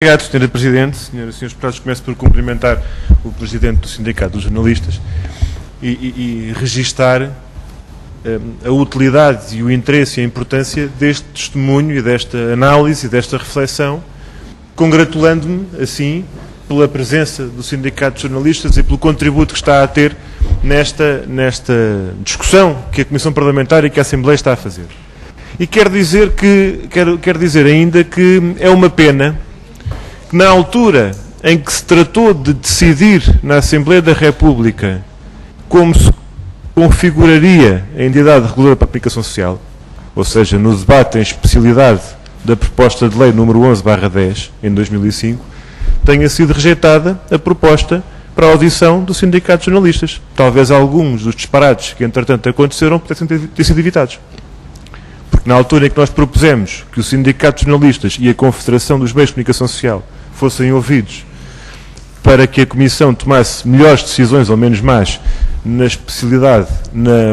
Obrigado, Sra. Presidente. Senhoras e senhores deputados, começo por cumprimentar o Presidente do Sindicato dos Jornalistas e registar a utilidade e o interesse e a importância deste testemunho e desta análise e desta reflexão, congratulando-me, assim, pela presença do Sindicato dos Jornalistas e pelo contributo que está a ter nesta discussão que a Comissão Parlamentar e que a Assembleia está a fazer. E quero dizer ainda que é uma pena que na altura em que se tratou de decidir na Assembleia da República como se configuraria a entidade reguladora para a aplicação social, ou seja, no debate em especialidade da proposta de lei número 11/10, em 2005, tenha sido rejeitada a proposta para a audição do Sindicato de Jornalistas. Talvez alguns dos disparates que, entretanto, aconteceram pudessem ter sido evitados. Porque na altura em que nós propusemos que o Sindicato de Jornalistas e a Confederação dos Meios de Comunicação Social fossem ouvidos para que a Comissão tomasse melhores decisões, ou menos más, na especialidade,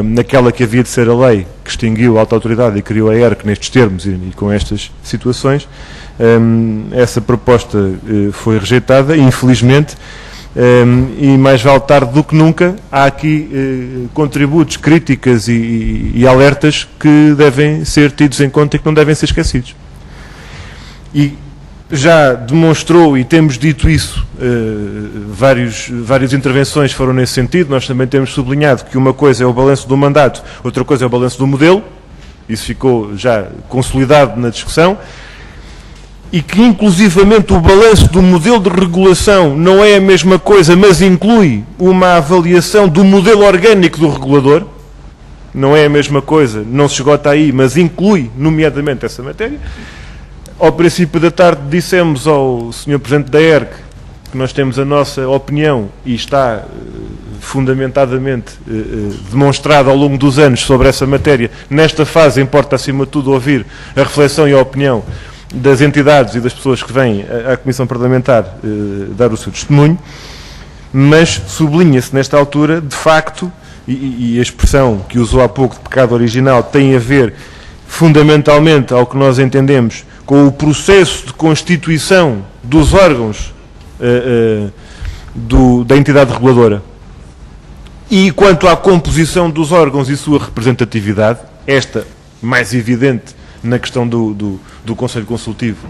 naquela que havia de ser a lei que extinguiu a alta autoridade e criou a ERC nestes termos e com estas situações, essa proposta foi rejeitada, infelizmente, e mais vale tarde do que nunca. Há aqui contributos, críticas e alertas que devem ser tidos em conta e que não devem ser esquecidos. E já demonstrou, e temos dito isso, várias intervenções foram nesse sentido. Nós também temos sublinhado que uma coisa é o balanço do mandato, outra coisa é o balanço do modelo, isso ficou já consolidado na discussão, e que inclusivamente o balanço do modelo de regulação não é a mesma coisa, mas inclui uma avaliação do modelo orgânico do regulador, não é a mesma coisa, não se esgota aí, mas inclui nomeadamente essa matéria. Ao princípio da tarde dissemos ao Sr. Presidente da ERC que nós temos a nossa opinião e está fundamentadamente demonstrada ao longo dos anos sobre essa matéria. Nesta fase importa acima de tudo ouvir a reflexão e a opinião das entidades e das pessoas que vêm à Comissão Parlamentar dar o seu testemunho, mas sublinha-se nesta altura, de facto, e a expressão que usou há pouco de pecado original tem a ver fundamentalmente, ao que nós entendemos, com o processo de constituição dos órgãos da entidade reguladora. E quanto à composição dos órgãos e sua representatividade, esta mais evidente na questão do Conselho Consultivo,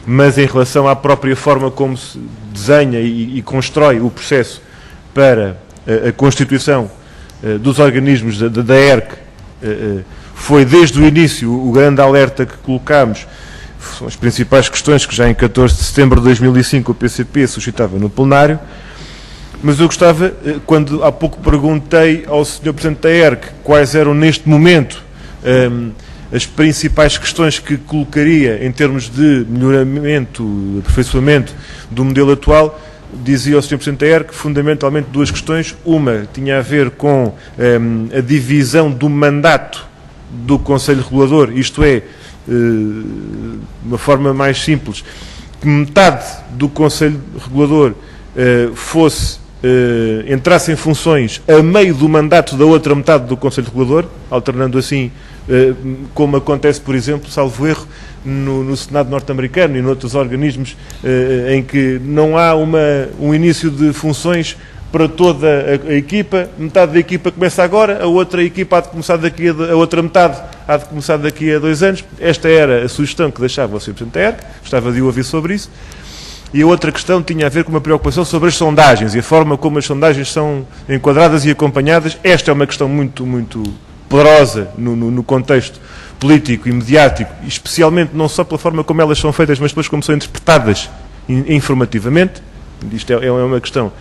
mas em relação à própria forma como se desenha e constrói o processo para a constituição dos organismos da ERC, foi desde o início o grande alerta que colocámos. São as principais questões que já em 14 de setembro de 2005 o PCP suscitava no plenário, mas eu gostava, quando há pouco perguntei ao Sr. Presidente da ERC quais eram neste momento as principais questões que colocaria em termos de melhoramento, aperfeiçoamento do modelo atual, dizia ao Sr. Presidente da ERC fundamentalmente duas questões. Uma tinha a ver com a divisão do mandato do Conselho Regulador, isto é, de uma forma mais simples, que metade do Conselho Regulador entrasse em funções a meio do mandato da outra metade do Conselho Regulador, alternando assim, como acontece, por exemplo, salvo erro, no Senado norte-americano e noutros organismos em que não há um início de funções para toda a equipa, metade da equipa começa agora, a outra equipa há de começar a outra metade há de começar daqui a 2 anos. Esta era a sugestão que deixava o Sr. Presidente da ERC, gostava de o ouvir sobre isso. E a outra questão tinha a ver com uma preocupação sobre as sondagens e a forma como as sondagens são enquadradas e acompanhadas. Esta é uma questão muito, muito poderosa no contexto político e mediático, especialmente não só pela forma como elas são feitas, mas depois como são interpretadas informativamente. Isto é uma questão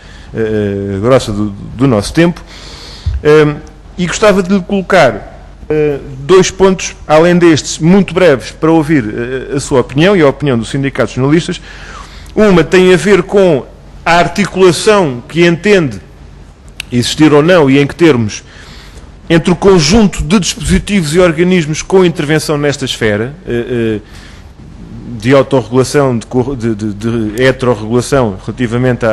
grossa do nosso tempo. E gostava de lhe colocar 2 pontos, além destes, muito breves, para ouvir a sua opinião e a opinião do Sindicato de Jornalistas. Uma tem a ver com a articulação que entende existir ou não e em que termos entre o conjunto de dispositivos e organismos com intervenção nesta esfera de autorregulação, de heterorregulação relativamente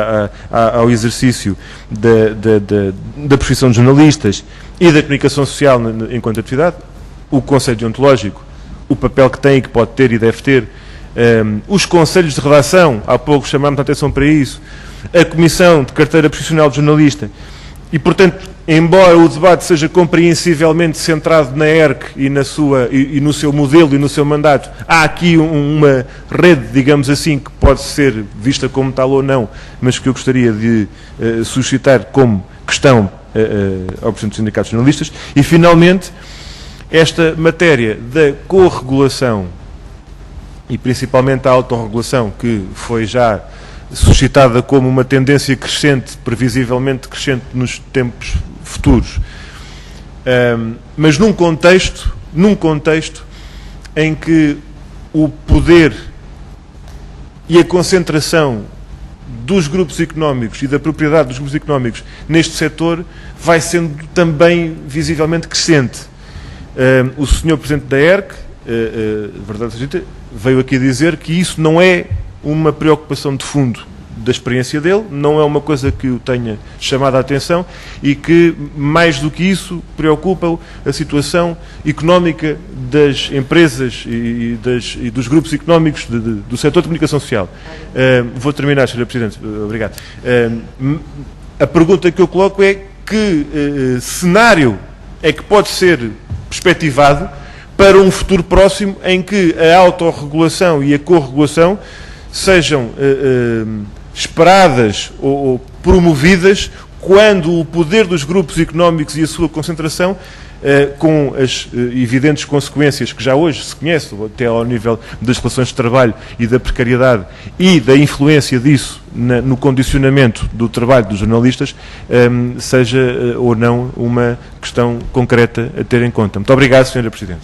ao exercício da profissão de jornalistas e da comunicação social enquanto atividade, o Conselho Deontológico, o papel que tem e que pode ter e deve ter os conselhos de redação, há pouco chamámos a atenção para isso, a Comissão de Carteira Profissional de Jornalista, e, portanto, embora o debate seja compreensivelmente centrado na ERC e no seu modelo e no seu mandato, há aqui uma rede, digamos assim, que pode ser vista como tal ou não, mas que eu gostaria de suscitar como questão ao Presidente dos Sindicatos de Jornalistas. E, finalmente, esta matéria da corregulação e principalmente a autorregulação, que foi já suscitada como uma tendência crescente, previsivelmente crescente nos tempos futuros, mas num contexto em que o poder e a concentração dos grupos económicos e da propriedade dos grupos económicos neste setor vai sendo também visivelmente crescente. O Sr. Presidente da ERC, verdade seja dita, veio aqui dizer que isso não é uma preocupação de fundo da experiência dele, não é uma coisa que o tenha chamado a atenção e que, mais do que isso, preocupa-o a situação económica das empresas e dos grupos económicos do setor de comunicação social. Vou terminar, Sr. Presidente. Obrigado. A pergunta que eu coloco é que cenário é que pode ser perspectivado para um futuro próximo em que a autorregulação e a corregulação sejam esperadas ou promovidas quando o poder dos grupos económicos e a sua concentração, com as evidentes consequências que já hoje se conhece, até ao nível das relações de trabalho e da precariedade e da influência disso no condicionamento do trabalho dos jornalistas, seja ou não uma questão concreta a ter em conta. Muito obrigado, Sra. Presidente.